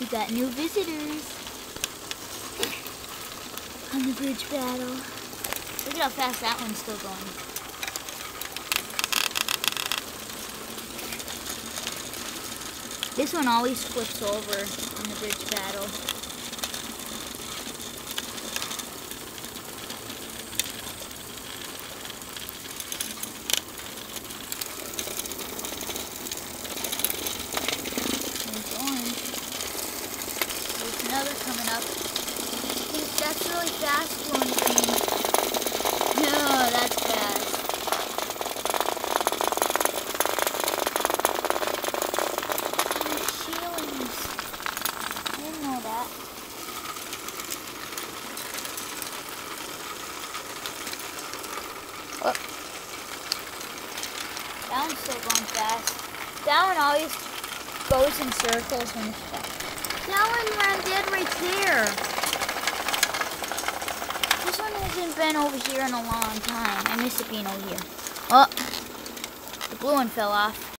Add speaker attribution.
Speaker 1: We got new visitors on the bridge battle. Look at how fast that one's still going. This one always flips over in the bridge battle. There's orange. There's another coming up. That's really fast blowing green. No, that's fast. Oh. That one's still going fast. That one always goes in circles when it's fast. That one ran dead right there. This one hasn't been over here in a long time. I miss it being over here. Oh, the blue one fell off.